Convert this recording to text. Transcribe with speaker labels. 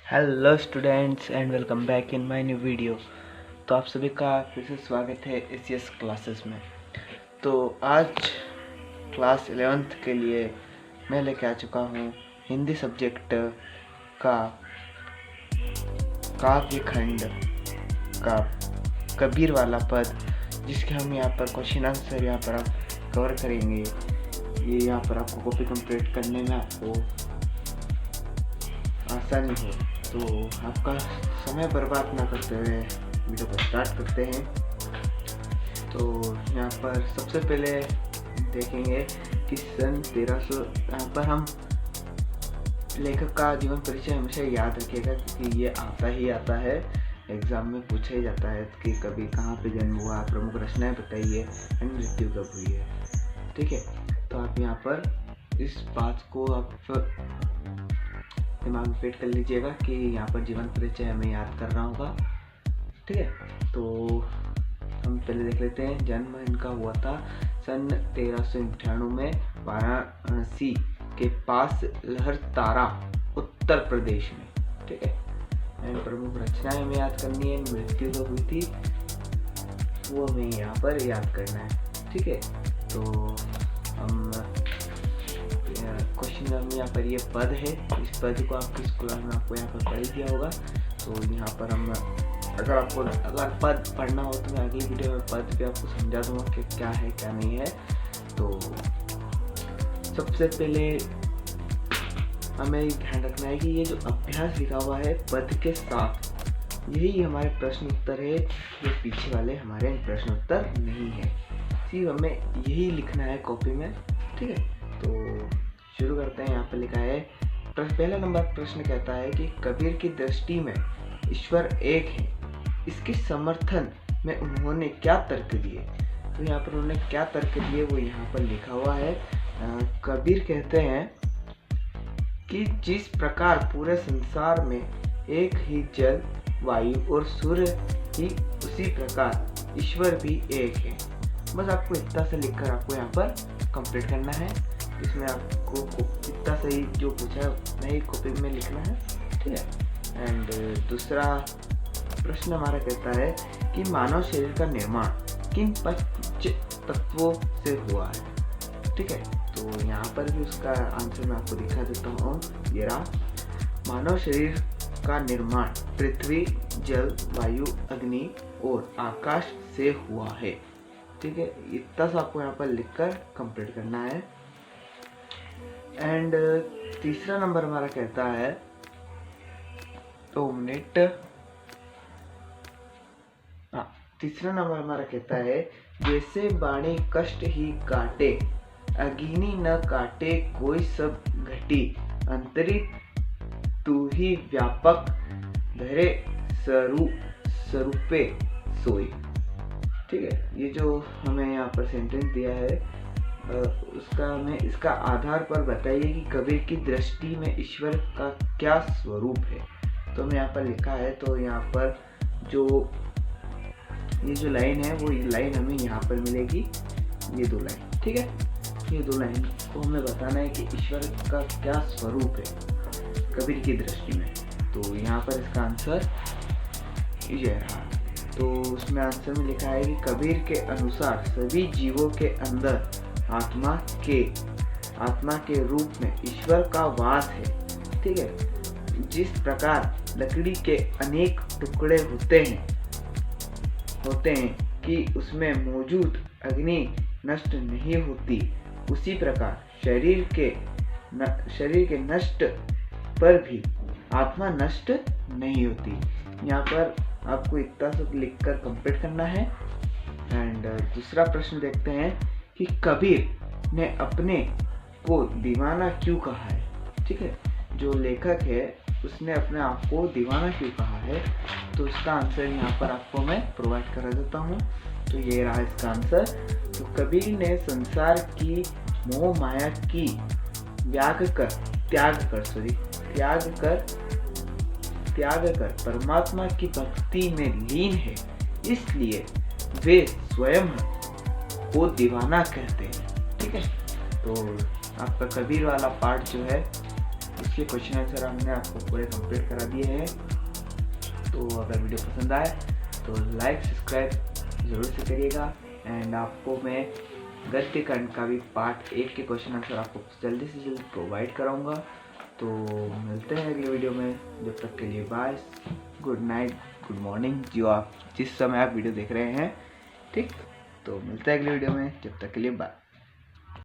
Speaker 1: Hello students and welcome back in my new video. तो आप सभी का फिर से स्वागत है एसीएस क्लासेस में। तो आज क्लास 11th के लिए मैं लेके आ चुका हूँ हिंदी सब्जेक्ट का काव्य खंड का कबीर वाला पद, जिसके हम यहाँ पर क्वेश्चन आंसर यहाँ पर आप कवर करेंगे। ये यहाँ पर आपको कॉपी कंप्लीट करने में आपको आसानी हो, तो आपका समय बर्बाद ना करते हुए वीडियो को स्टार्ट करते हैं। तो यहाँ पर सबसे पहले देखेंगे कि सन 1300, यहाँ पर हम लेखक का जीवन परिचय हमेशा याद रखिएगा, क्योंकि ये आता है, एग्जाम में पूछा ही जाता है कि कभी कहाँ पे जन्म हुआ, प्रमुख रचनाएं बताइए एंड मृत्यु कब हुई है। ठीक है, तो आप यहाँ पर इस बात को आप दिमाग में फिट कर लीजिएगा कि यहाँ पर जीवन परिचय हमें याद करना होगा। ठीक है, तो हम पहले देख लेते हैं। जन्म इनका हुआ था सन 1398 में वाराणसी के पास लहरतारा, उत्तर प्रदेश में। ठीक है, एंड प्रमुख रचनाएं हमें याद करनी है। मृत्यु जो हुई थी वो हमें यहाँ पर याद करना है। ठीक है, तो हम क्वेश्चन में यहाँ पर ये पद है, इस पद को आपकी स्कूल में आपको यहाँ पर पढ़ दिया होगा। तो यहाँ पर हम अगर पद पढ़ना हो तो मैं अगली वीडियो में पद भी आपको समझा दूंगा कि क्या है क्या नहीं है। तो सबसे पहले हमें ध्यान रखना है कि ये जो अभ्यास लिखा हुआ है पद के साथ, यही हमारे प्रश्न उत्तर है, ये पीछे वाले हमारे प्रश्न उत्तर नहीं है। सिर्फ हमें यही लिखना है कॉपी में। ठीक है, तो शुरू करते हैं। यहाँ पर लिखा है, पहला नंबर प्रश्न कहता है कि कबीर की दृष्टि में ईश्वर एक है, इसके समर्थन में उन्होंने क्या तर्क दिए। तो यहाँ पर उन्होंने क्या तर्क दिए वो यहाँ पर लिखा हुआ है। कबीर कहते हैं कि जिस प्रकार पूरे संसार में एक ही जल, वायु और सूर्य ही, उसी प्रकार ईश्वर भी एक है। बस आपको इतना से लिखकर आपको यहाँ पर कंप्लीट करना है। इसमें आपको इतना सही जो पूछा है उतना ही कॉपी में लिखना है। ठीक है, एंड दूसरा प्रश्न हमारा कहता है कि मानव शरीर का निर्माण किन पंच तत्वों से हुआ है। ठीक है, तो यहाँ पर भी उसका आंसर मैं आपको दिखा देता हूँ। ये रहा, मानव शरीर का निर्माण पृथ्वी, जल, वायु, अग्नि और आकाश से हुआ है। ठीक है, इतना सा आपको यहाँ पर लिखकर कंप्लीट करना है। एंड तीसरा नंबर हमारा कहता है, 2 मिनट। तीसरा नंबर हमारा कहता है, जैसे बाणी कष्ट ही काटे, अग्नि न काटे कोई सब घटी, अंतरित तू ही व्यापक, धरे स्वरूपे सोई। ठीक है, ये जो हमें यहाँ पर सेंटेंस दिया है उसका हमें इसका आधार पर बताइए कि कबीर की दृष्टि में ईश्वर का क्या स्वरूप है। तो हमें यहाँ पर लिखा है, तो यहाँ पर ये जो लाइन है वो लाइन हमें यहाँ पर मिलेगी, ये 2 लाइन। ठीक है, ये 2 लाइन को हमें बताना है कि ईश्वर का क्या स्वरूप है कबीर की दृष्टि में। तो यहाँ पर इसका आंसर ये रहा। तो उसमें आंसर में लिखा है कि कबीर के अनुसार सभी जीवों के अंदर आत्मा के रूप में ईश्वर का वास है। ठीक है, जिस प्रकार लकड़ी के अनेक टुकड़े होते हैं कि उसमें मौजूद अग्नि नष्ट नहीं होती, उसी प्रकार शरीर के नष्ट पर भी आत्मा नष्ट नहीं होती। यहाँ पर आपको इतना सब लिखकर कंप्लीट करना है। एंड दूसरा प्रश्न देखते हैं कि कबीर ने अपने को दीवाना क्यों कहा है। ठीक है, जो लेखक है उसने अपने आप को दीवाना क्यों कहा है, तो इसका आंसर यहाँ पर आपको मैं प्रोवाइड करा देता हूँ। तो ये रहा इसका आंसर। तो कबीर ने संसार की मोह माया की त्याग कर परमात्मा की भक्ति में लीन है, इसलिए वे स्वयं को दीवाना कहते हैं। ठीक है, तो आपका कबीर वाला पार्ट जो है इसके क्वेश्चन आंसर हमने आपको पूरे कंप्लीट करा दिए हैं। तो अगर वीडियो पसंद आए तो लाइक सब्सक्राइब ज़रूर से करिएगा। एंड आपको मैं गद्य खंड का भी पार्ट 1 के क्वेश्चन आंसर आपको जल्दी से जल्दी प्रोवाइड कराऊंगा। तो मिलते हैं अगले वीडियो में, जब तक के लिए bye, good night, good morning, जो आप जिस समय आप वीडियो देख रहे हैं, ठीक। तो मिलते हैं अगले वीडियो में, जब तक के लिए बाय।